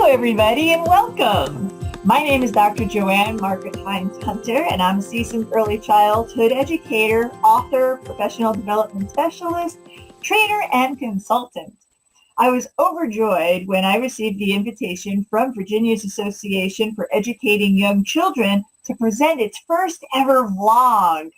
Hello, everybody, and welcome. My name is Dr. Joanne Margaret Hines Hunter, and I'm a seasoned early childhood educator, author, professional development specialist, trainer, and consultant. I was overjoyed when I received the invitation from Virginia's Association for Educating Young Children to present its first ever vlog.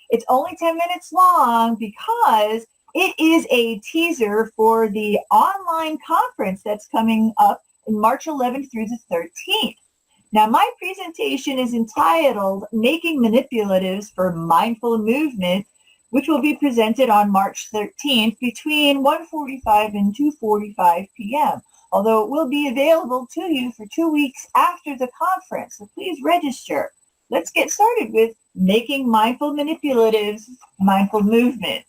It's only 10 minutes long because it is a teaser for the online conference that's coming up in March 11th through the 13th. Now, my presentation is entitled Making Manipulatives for Mindful Movement, which will be presented on March 13th between 1:45 and 2:45 p.m., although it will be available to you for 2 weeks after the conference, so please register. Let's get started with Making Mindful Manipulatives, Mindful Movement.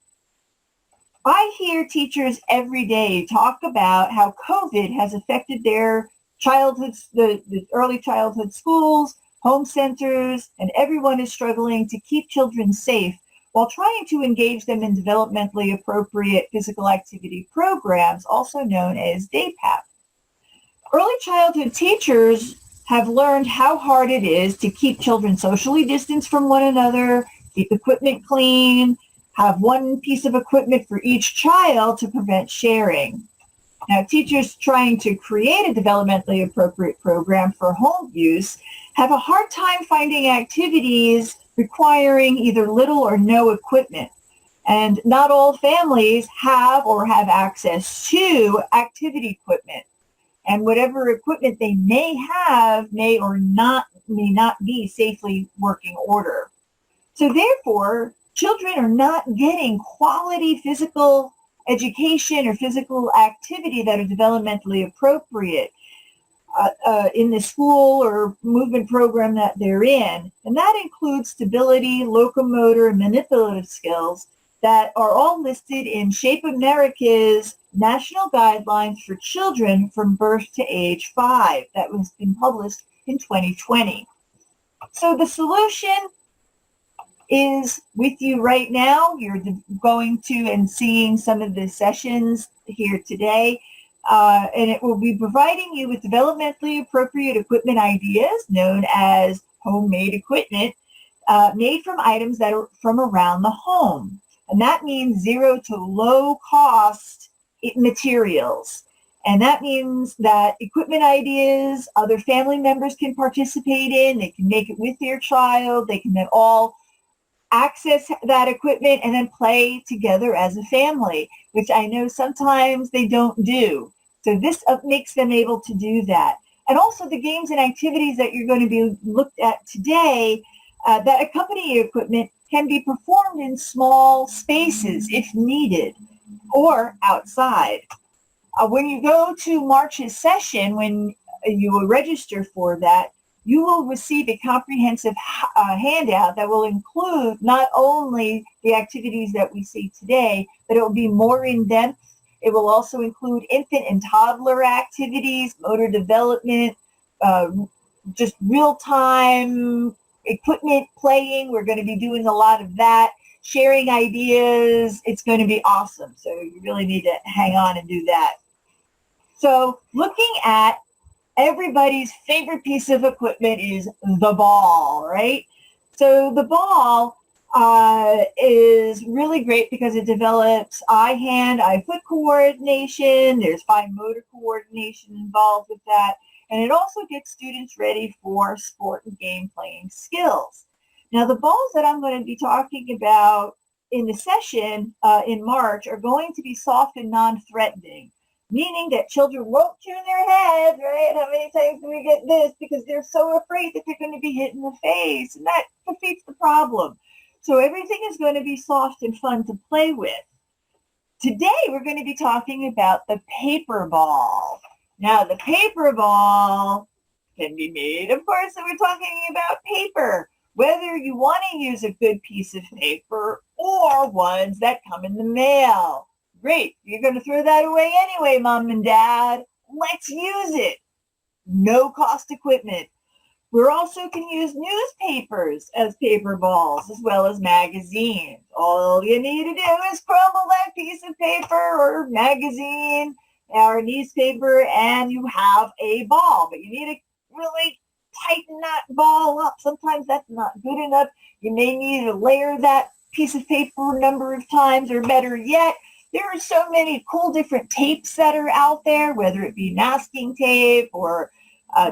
I hear teachers every day talk about how COVID has affected their childhood, the early childhood schools, home centers, and everyone is struggling to keep children safe while trying to engage them in developmentally appropriate physical activity programs, also known as DAPAP. Early childhood teachers have learned how hard it is to keep children socially distanced from one another, keep equipment clean, have one piece of equipment for each child to prevent sharing. Now, teachers trying to create a developmentally appropriate program for home use have a hard time finding activities requiring either little or no equipment. And not all families have or have access to activity equipment. And whatever equipment they may have may not be safely working order. So therefore, children are not getting quality physical education or physical activity that are developmentally appropriate in the school or movement program that they're in. And that includes stability, locomotor, and manipulative skills that are all listed in Shape America's National Guidelines for Children from Birth to Age 5 that was been published in 2020. So the solution is with you right now. You're going to and seeing some of the sessions here today, and it will be providing you with developmentally appropriate equipment ideas known as homemade equipment made from items that are from around the home. And that means zero to low cost materials. And that means that equipment ideas other family members can participate in. They can make it with their child. They can then all access that equipment and then play together as a family, which I know sometimes they don't do. So this makes them able to do that. And also the games and activities that you're going to be looked at today that accompany equipment can be performed in small spaces if needed or outside. When you go to March's session, when you will register for that, you will receive a comprehensive handout that will include not only the activities that we see today, but it will be more in-depth. It will also include infant and toddler activities, motor development, just real-time equipment playing. We're going to be doing a lot of that, sharing ideas. It's going to be awesome. So you really need to hang on and do that. So looking at everybody's favorite piece of equipment is the ball, right? So the ball is really great because it develops eye-hand, eye-foot coordination. There's fine motor coordination involved with that. And it also gets students ready for sport and game playing skills. Now, the balls that I'm going to be talking about in the session in March are going to be soft and non-threatening, meaning that children won't turn their heads, right? How many times do we get this? Because they're so afraid that they're going to be hit in the face, and that defeats the problem. So everything is going to be soft and fun to play with. Today, we're going to be talking about the paper ball. Now, the paper ball can be made, of course, so we're talking about paper, whether you want to use a good piece of paper or ones that come in the mail. Great. You're going to throw that away anyway, Mom and Dad. Let's use it. No cost equipment. We also can use newspapers as paper balls as well as magazines. All you need to do is crumble that piece of paper or magazine or newspaper, and you have a ball, but you need to really tighten that ball up. Sometimes that's not good enough. You may need to layer that piece of paper a number of times, or better yet, there are so many cool different tapes that are out there, whether it be masking tape or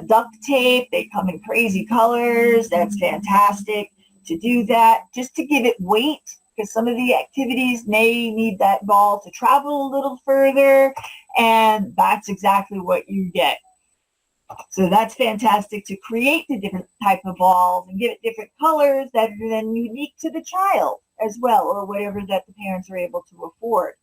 duct tape. They come in crazy colors. That's fantastic to do that, just to give it weight, because some of the activities may need that ball to travel a little further, and that's exactly what you get. So that's fantastic to create the different type of balls and give it different colors that are then unique to the child as well, or whatever that the parents are able to afford.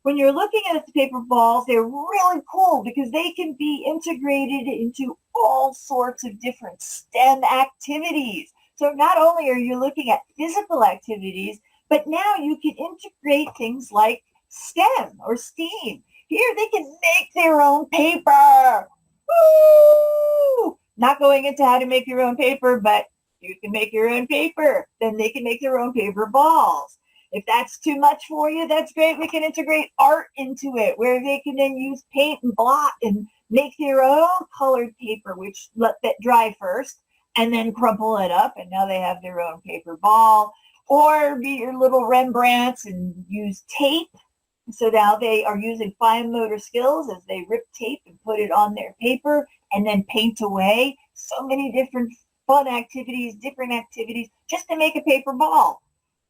When you're looking at the paper balls, they're really cool because they can be integrated into all sorts of different STEM activities. So not only are you looking at physical activities, but now you can integrate things like STEM or STEAM. Here they can make their own paper. Woo! Not going into how to make your own paper, but you can make your own paper. Then they can make their own paper balls. If that's too much for you, that's great. We can integrate art into it, where they can then use paint and blot and make their own colored paper, which let that dry first and then crumple it up. And now they have their own paper ball. Or be your little Rembrandts and use tape. So now they are using fine motor skills as they rip tape and put it on their paper and then paint away. So many different fun activities, different activities, just to make a paper ball.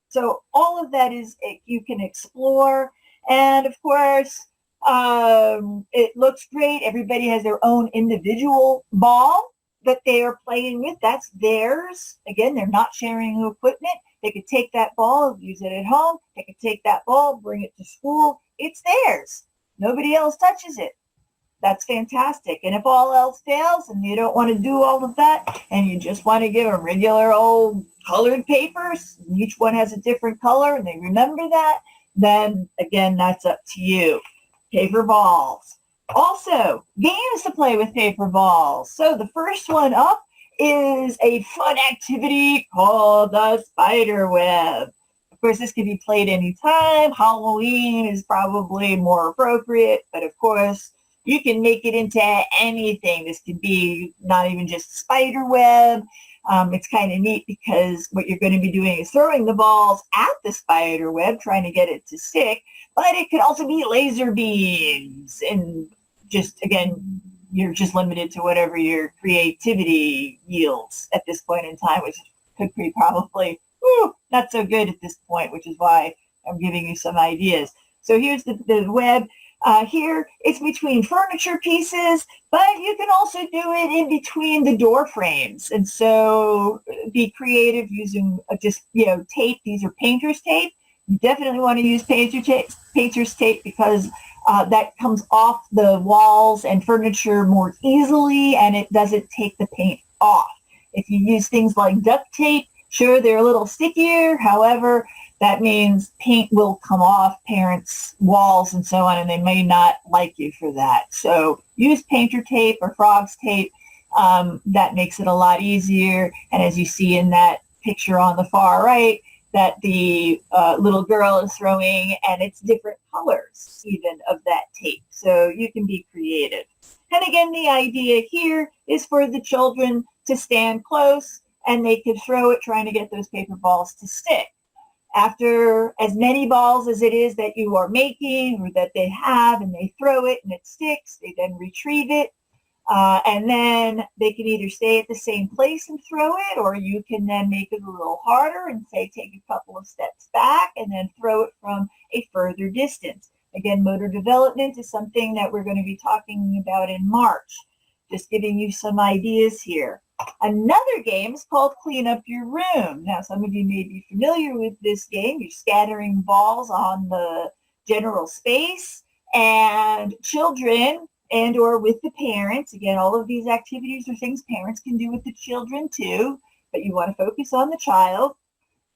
So all of that is you can explore. And of course, it looks great. Everybody has their own individual ball that they are playing with. That's theirs. Again, they're not sharing equipment. They could take that ball, use it at home. They could take that ball, bring it to school. It's theirs. Nobody else touches it. That's fantastic. And if all else fails and you don't want to do all of that and you just want to give a regular old colored papers, each one has a different color and they remember that, then again, that's up to you. Paper balls. Also, games to play with paper balls. So the first one up is a fun activity called the spider web. Of course, this can be played anytime. Halloween is probably more appropriate, but of course, you can make it into anything. This could be not even just spider web. It's kind of neat because what you're going to be doing is throwing the balls at the spider web, trying to get it to stick, but it could also be laser beams. And just, again, you're just limited to whatever your creativity yields at this point in time, which could be probably not so good at this point, which is why I'm giving you some ideas. So here's the web. Here, it's between furniture pieces, but you can also do it in between the door frames. And so be creative using just, tape. These are painter's tape. You definitely want to use painter's tape because that comes off the walls and furniture more easily, and it doesn't take the paint off. If you use things like duct tape, sure, they're a little stickier. However, that means paint will come off parents' walls and so on, and they may not like you for that. So use painter tape or frog's tape. That makes it a lot easier. And as you see in that picture on the far right, that the little girl is throwing, and it's different colors even of that tape. So you can be creative. And again, the idea here is for the children to stand close, and they could throw it trying to get those paper balls to stick. After as many balls as it is that you are making or that they have, and they throw it and it sticks, they then retrieve it. And then they can either stay at the same place and throw it, or you can then make it a little harder and say take a couple of steps back and then throw it from a further distance. Again, motor development is something that we're going to be talking about in March. Just giving you some ideas here. Another game is called Clean Up Your Room. Now, some of you may be familiar with this game. You're scattering balls on the general space, and children and or with the parents, again, all of these activities are things parents can do with the children too, but you want to focus on the child,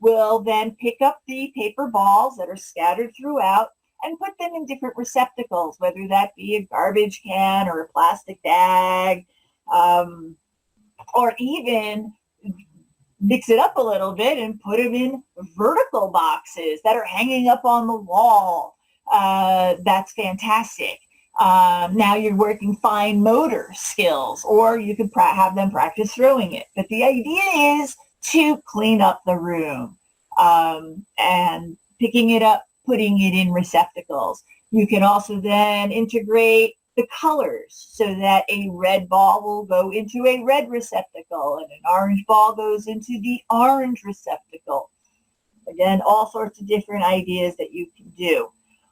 will then pick up the paper balls that are scattered throughout and put them in different receptacles, whether that be a garbage can or a plastic bag, or even mix it up a little bit and put them in vertical boxes that are hanging up on the wall. That's fantastic. Now you're working fine motor skills, or you could have them practice throwing it. But the idea is to clean up the room and picking it up, putting it in receptacles. You can also then integrate the colors so that a red ball will go into a red receptacle and an orange ball goes into the orange receptacle. Again, all sorts of different ideas that you can do.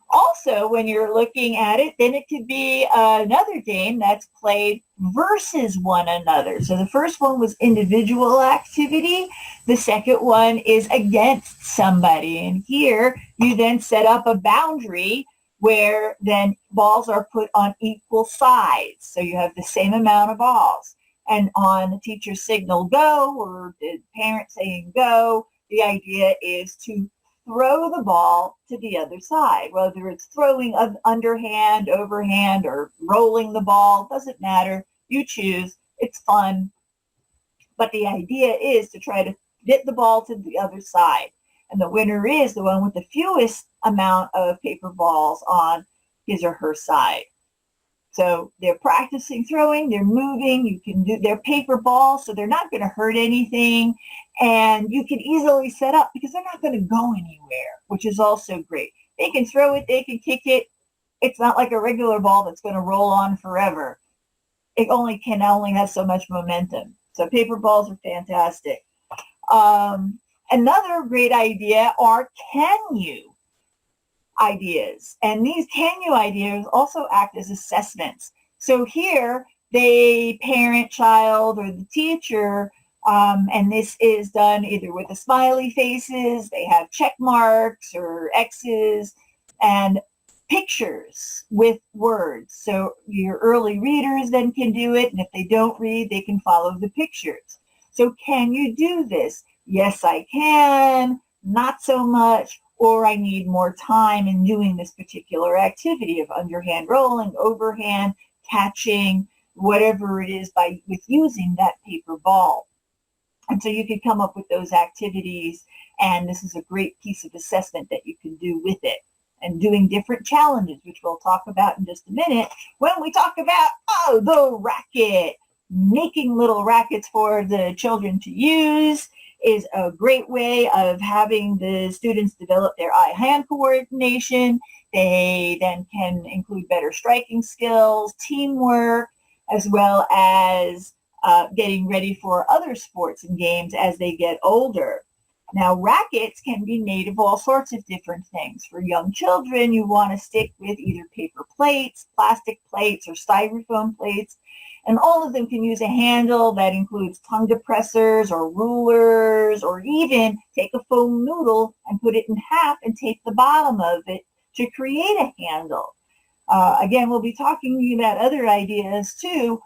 Also, when you're looking at it, then it could be another game that's played versus one another. So the first one was individual activity. The second one is against somebody. And here you then set up a boundary where then balls are put on equal sides. So you have the same amount of balls. And on the teacher's signal go, or the parent saying go, the idea is to throw the ball to the other side, whether it's throwing underhand, overhand, or rolling the ball, doesn't matter. You choose. It's fun. But the idea is to try to get the ball to the other side. And the winner is the one with the fewest amount of paper balls on his or her side. So they're practicing throwing, they're moving, you can do their paper balls, so they're not going to hurt anything. And you can easily set up because they're not going to go anywhere, which is also great. They can throw it, they can kick it. It's not like a regular ball that's going to roll on forever. It only has so much momentum. So paper balls are fantastic. Another great idea are can you ideas. And these can you ideas also act as assessments. So here, the parent, child, or the teacher, and this is done either with the smiley faces, they have check marks or X's, and pictures with words. So your early readers then can do it, and if they don't read, they can follow the pictures. So can you do this? Yes, I can. Not so much. Or I need more time in doing this particular activity of underhand rolling, overhand, catching, whatever it is with using that paper ball. And so you can come up with those activities, and this is a great piece of assessment that you can do with it. And doing different challenges, which we'll talk about in just a minute when we talk about, the racket. Making little rackets for the children to use is a great way of having the students develop their eye-hand coordination. They then can include better striking skills, teamwork, as well as getting ready for other sports and games as they get older. Now, rackets can be made of all sorts of different things. For young children, you want to stick with either paper plates, plastic plates, or styrofoam plates. And all of them can use a handle that includes tongue depressors or rulers, or even take a foam noodle and put it in half and tape the bottom of it to create a handle. Again, we'll be talking about other ideas too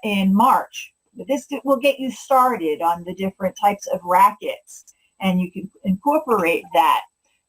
in March. But this will get you started on the different types of rackets, and you can incorporate that.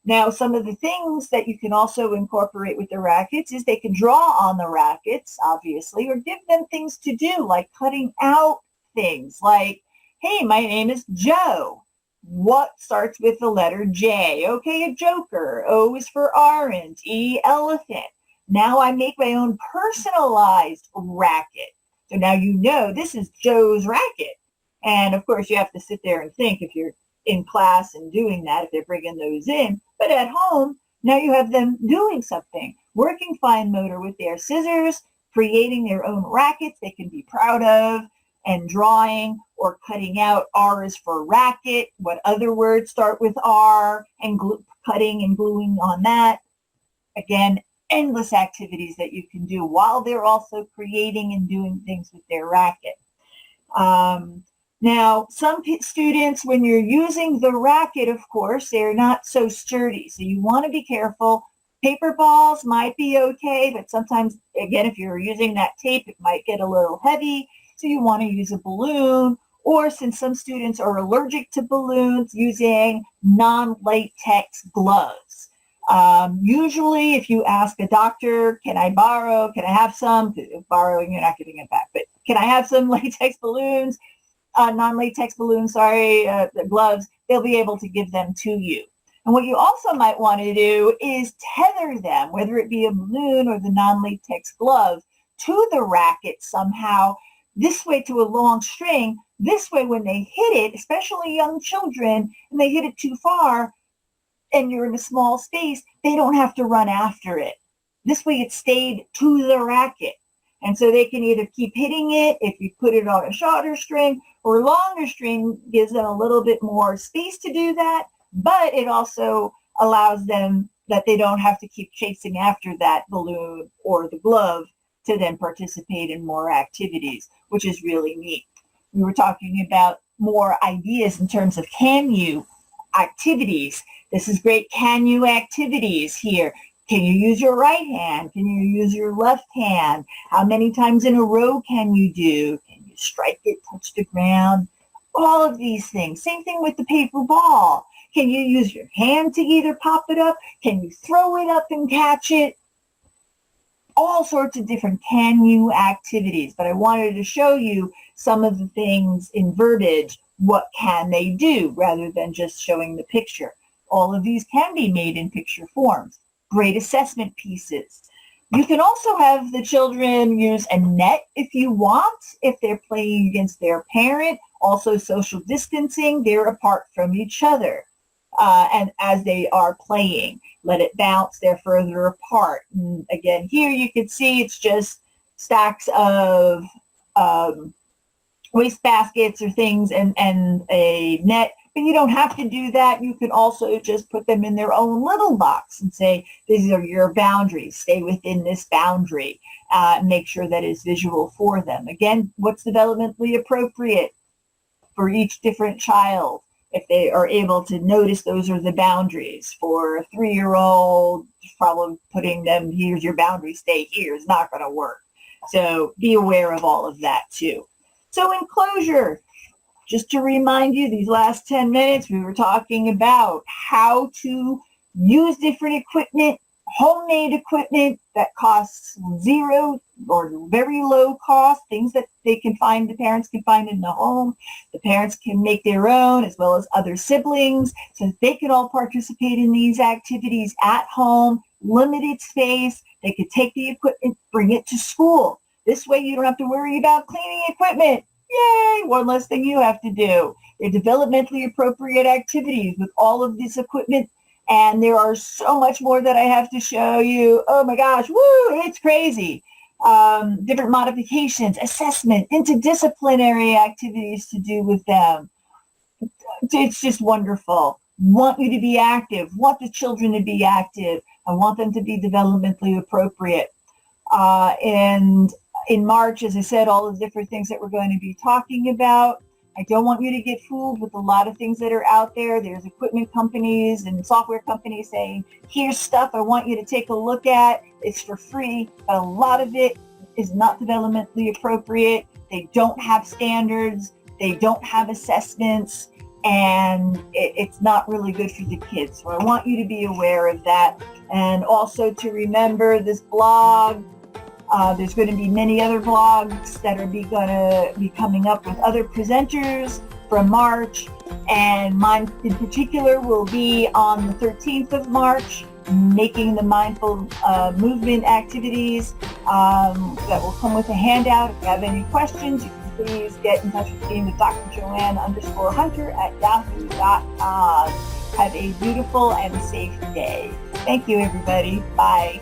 Now, some of the things that you can also incorporate with the rackets is they can draw on the rackets, obviously, or give them things to do, like cutting out things like, hey, my name is Joe. What starts with the letter J? Okay, a joker. O is for orange. E, elephant. Now I make my own personalized racket. So now you know this is Joe's racket. And of course, you have to sit there and think if you're in class and doing that, if they're bringing those in. But at home, now you have them doing something, working fine motor with their scissors, creating their own rackets they can be proud of, and drawing or cutting out. R is for racket. What other words start with R? And cutting and gluing on that. Again, endless activities that you can do while they're also creating and doing things with their racket. Now, some students, when you're using the racket, of course, they're not so sturdy. So you want to be careful. Paper balls might be okay, but sometimes, again, if you're using that tape, it might get a little heavy. So you want to use a balloon, or since some students are allergic to balloons, using non-latex gloves. Usually, if you ask a doctor, can I have some? Borrowing, you're not getting it back, but can I have some latex balloons? Non-latex balloons, the gloves, they'll be able to give them to you. And what you also might want to do is tether them, whether it be a balloon or the non-latex glove, to the racket somehow, this way to a long string. This way, when they hit it, especially young children, and they hit it too far, and you're in a small space, they don't have to run after it. This way it stayed to the racket. And so they can either keep hitting it if you put it on a shorter string, or longer string gives them a little bit more space to do that, but it also allows them that they don't have to keep chasing after that balloon or the glove to then participate in more activities, which is really neat. We were talking about more ideas in terms of can you activities. This is great can you activities here. Can you use your right hand? Can you use your left hand? How many times in a row can you do? Can you strike it, touch the ground? All of these things. Same thing with the paper ball. Can you use your hand to either pop it up? Can you throw it up and catch it? All sorts of different can you activities. But I wanted to show you some of the things in verbiage. What can they do rather than just showing the picture? All of these can be made in picture forms. Great assessment pieces. You can also have the children use a net if you want, if they're playing against their parent. Also social distancing, they're apart from each other. And as they are playing, let it bounce, they're further apart. And again, here you can see it's just stacks of waste baskets or things and a net. But you don't have to do that. You can also just put them in their own little box and say, these are your boundaries. Stay within this boundary. Make sure that it's visual for them. Again, what's developmentally appropriate for each different child? If they are able to notice those are the boundaries. For a 3-year-old, probably putting them, here's your boundary, stay here, is not going to work. So be aware of all of that too. So enclosure. Just to remind you, these last 10 minutes, we were talking about how to use different equipment, homemade equipment that costs zero or very low cost, things that they can find, the parents can find in the home. The parents can make their own as well as other siblings so that they can all participate in these activities at home, limited space. They could take the equipment, bring it to school. This way you don't have to worry about cleaning equipment. Yay, one less thing you have to do. They're developmentally appropriate activities with all of this equipment, and there are so much more that I have to show you. Oh my gosh, woo, it's crazy. Different modifications, assessment, interdisciplinary activities to do with them. It's just wonderful. Want you to be active, want the children to be active. I want them to be developmentally appropriate. And in March, as I said, all the different things that we're going to be talking about. I don't want you to get fooled with a lot of things that are out there. There's equipment companies and software companies saying, here's stuff I want you to take a look at. It's for free. But a lot of it is not developmentally appropriate. They don't have standards. They don't have assessments. And it's not really good for the kids. So I want you to be aware of that. And also to remember this blog. There's going to be many other blogs that are going to be coming up with other presenters from March, and mine in particular will be on the 13th of March, making the mindful movement activities that will come with a handout. If you have any questions, you can please get in touch with me with Dr. Joanne_Hunter at yahoo.com. Have a beautiful and safe day. Thank you, everybody. Bye.